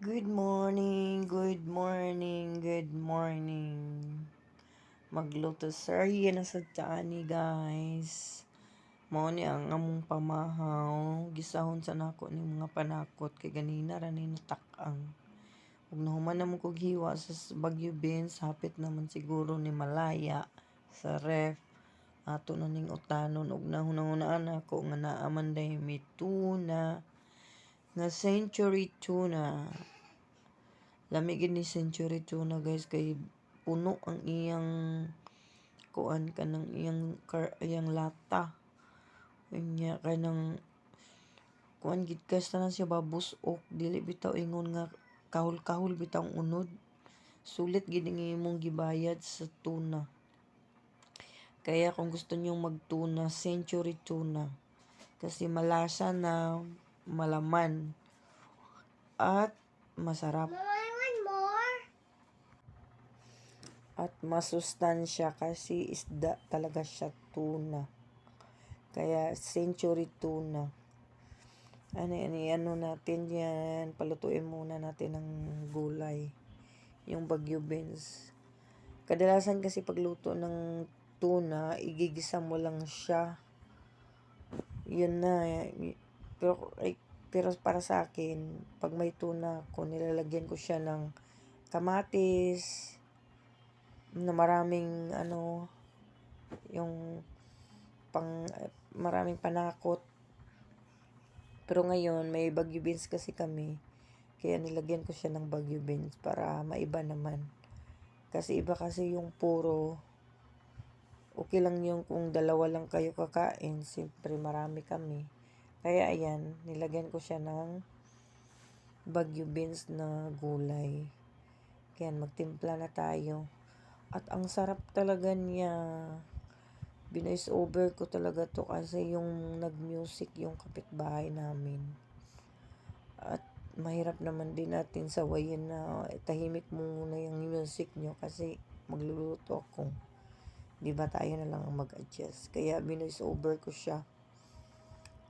Good morning, good morning, good morning. Magluto sariya na sa tiani guys. Mao ni ang among pamahaw. Gisahon sa nako ni mga panakot kay ganina ra ni natak-ang. Ug nahuman na mo kog hiwa sa Bagyo Beans, hapit naman siguro ni malaya sa ref. Ato na ning utanon ug nahunahunaan ako nga naa man day may tuna nga century tuna. Lami gid ni century tuna guys kay puno ang iyang kuan kanang iyang lata. Unya kanang kuan gid kas tanan siya babus-ok, dili bitaw ingon nga kahul-kahul bitaw ang unod. Sulit gid ang imong gibayad sa tuna. Kaya kung gusto niyo magtuna, century tuna. Kasi malasa na, malaman, at masarap. At masustansya kasi isda talaga siya, tuna. Kaya century tuna. Ano natin yan, palutuin muna natin ng gulay. Yung Bagyo Beans. Kadalasan kasi pagluto ng tuna, igigisa mo lang siya. Yun na. Pero para sa akin, pag may tuna ko, nilalagyan ko siya ng kamatis, na maraming yung maraming panakot. Pero ngayon, may Bagyo Beans kasi kami. Kaya nilagyan ko siya ng Bagyo Beans para maiba naman. Kasi iba kasi yung puro. Okay lang yung kung dalawa lang kayo kakain. Siyempre marami kami. Kaya ayan, nilagyan ko siya ng Bagyo Beans na gulay. Kaya magtimpla na tayo. At ang sarap talaga niya. Binoise over ko talaga to kasi yung nag-music yung kapitbahay namin. At mahirap naman din natin sawayin na tahimik mo muna yung music nyo kasi magluluto ako. Di ba tayo na lang ang mag-adjust. Kaya binoise over ko siya.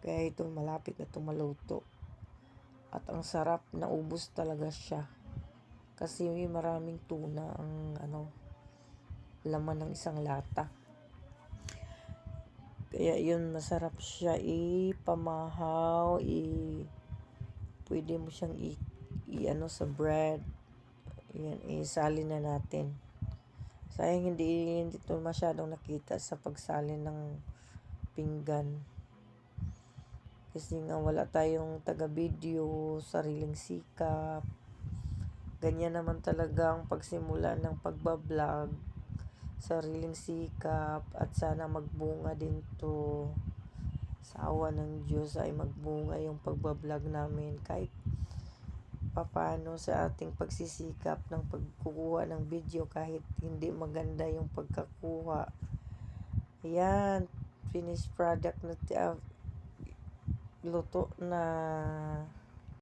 Kaya ito malapit na ito maluto. At ang sarap, naubos talaga siya. Kasi maraming tuna ang laman ng isang lata. Kaya yun, masarap siya ipamahaw, pwede mo siyang sa bread. Yan, isalin na natin. Sayang hindi ito masyadong nakita sa pagsalin ng pinggan. Kasi nga wala tayong taga-video, sariling sikap. Ganyan naman talaga ang pagsimula ng pagbablog. Sariling sikap at sana magbunga din to. Sa awa ng Diyos ay magbunga yung pagbablog namin kahit papano sa ating pagsisikap ng pagkukuha ng video kahit hindi maganda yung pagkakuha. Ayan, finished product na luto na.